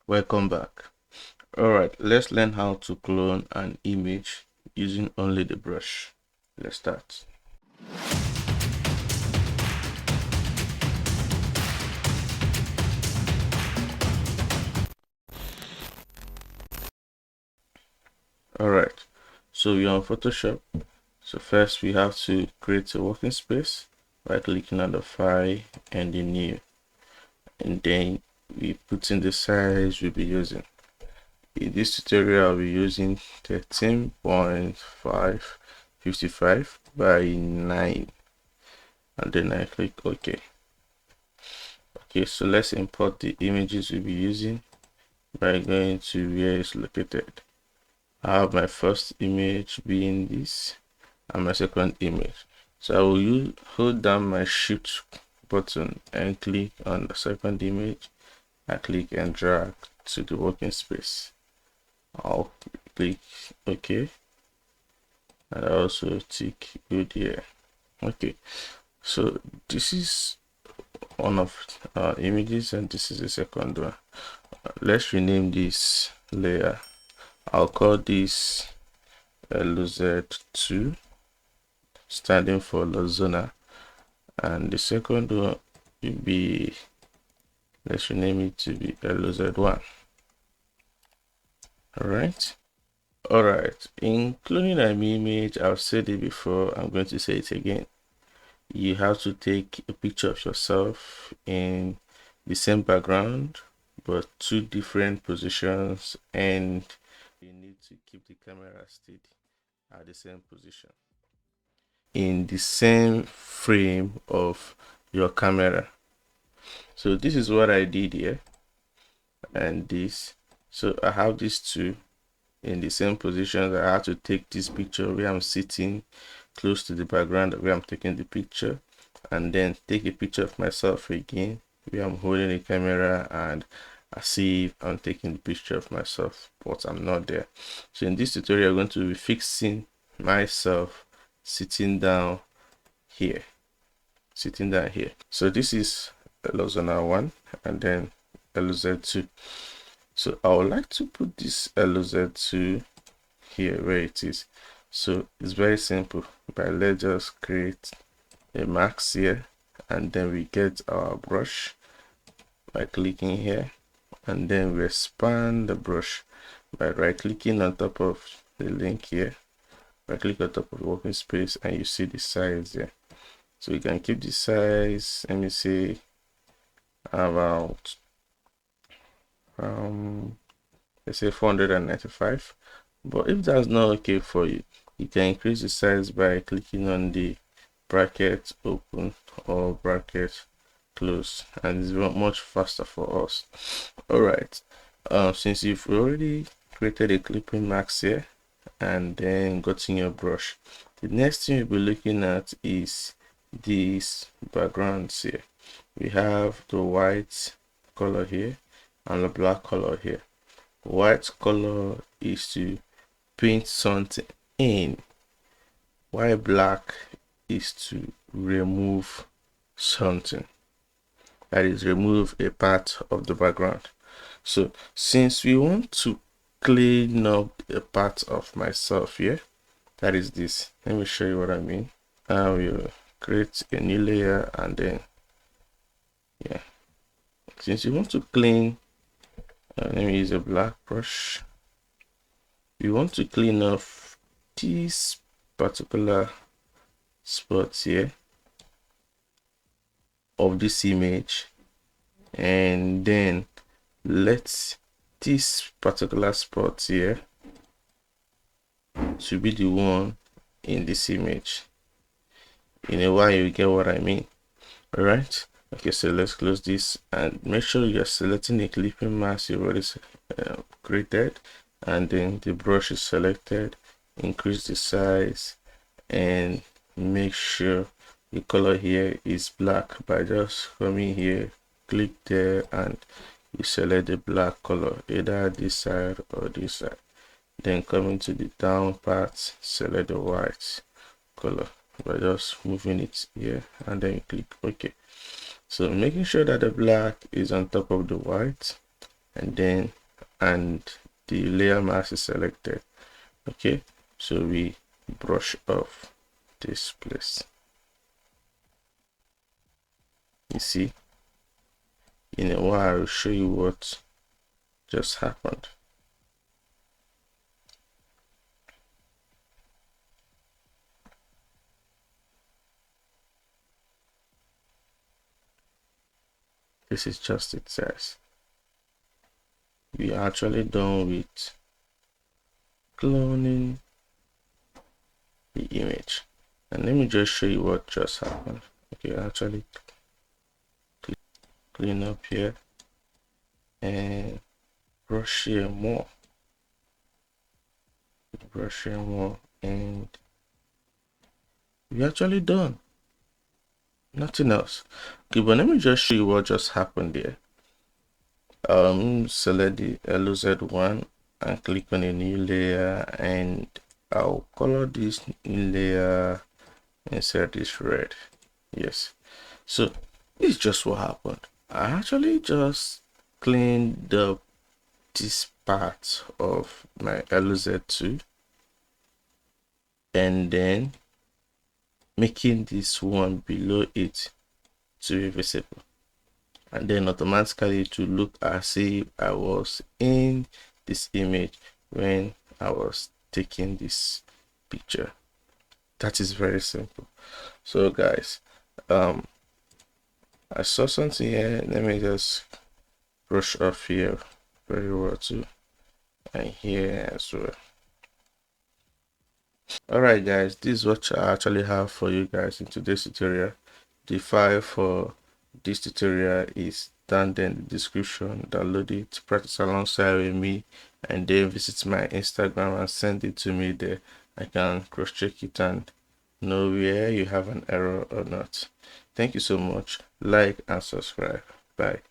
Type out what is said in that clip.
Welcome back. Alright, let's learn how to clone an image using only the brush. Let's start. Alright, so we're on Photoshop. So first we have to create a working space by clicking on the file and the new. And then we put in the size we'll be using. In this tutorial I'll be using 13.555 by 9. And then I click OK. Okay, so let's import the images we'll be using by going to where it's located. I have my first image being this and my second image. So I will hold down my shift button and click on the second image. I click and drag to the working space. I'll click OK, and I also tick good here. Okay, so this is one of our images and this is the second one. Let's rename this layer. I'll call this LZ2, standing for Lozona, and the second one will be, let's rename it to be LZ1. Alright, in cloning an image, I've said it before, I'm going to say it again. You have to take a picture of yourself in the same background but two different positions, and you need to keep the camera steady at the same position in the same frame of your camera. So this is what I did here, and this. So I have these two in the same positions. I have to take this picture where I'm sitting close to the background where I'm taking the picture, and then take a picture of myself again where I'm holding the camera and I see if I'm taking the picture of myself, but I'm not there. So in this tutorial, I'm going to be fixing myself sitting down here. So this is LZ 1 and then LZ2. So I would like to put this LZ2 here where it is. So it's very simple. But let's just create a mask here, and then we get our brush by clicking here, and then we expand the brush by right clicking on top of the link here. I click on top of the working space and you see the size here. So you can keep the size, let me say about let's say 495. But if that's not okay for you, you can increase the size by clicking on the bracket open or bracket close, and it's much faster for us. Alright, since you've already created a clipping mask here and then gotten your brush, the next thing you'll be looking at is these backgrounds here. We have the white color here and the black color here. White color is to paint something in, while black is to remove something, that is, remove a part of the background. So since we want to clean up a part of myself here, that is this, let me show you what I mean. I will create a new layer, and then since you want to clean, let me use a black brush. We want to clean off this particular spot here of this image, and then let this particular spot here to be the one in this image. In a while you get what I mean. All right, okay, so let's close this and make sure you're selecting a clipping mask you already created, and then the brush is selected. Increase the size and make sure the color here is black by just coming here, click there, and you select the black color, either this side or this side. Then coming to the down part, select the white color by just moving it here, and then you click OK. So making sure that the black is on top of the white, and then the layer mask is selected. Okay, so we brush off this place. You see, in a while I'll show you what just happened. This is just it, guys. We are actually done with cloning the image, and let me just show you what just happened. Okay, actually clean up here and brush here more, and we're actually done. Nothing else. Okay, but let me just show you what just happened there. Select the LOZ1 and click on a new layer, and I'll color this new layer, insert this red. Yes, so this is just what happened. I actually just cleaned up this part of my LOZ2 and then making this one below it to be visible, and then automatically to look as if I was in this image when I was taking this picture. That is very simple. So guys, I saw something here. Let me just brush off here very well too, and here as well. Alright guys, this is what I actually have for you guys in today's tutorial. The file for this tutorial is down there in the description. Download it, practice alongside with me, and then visit my Instagram and send it to me there. I can cross check it and know where you have an error or not. Thank you so much. Like and subscribe. Bye.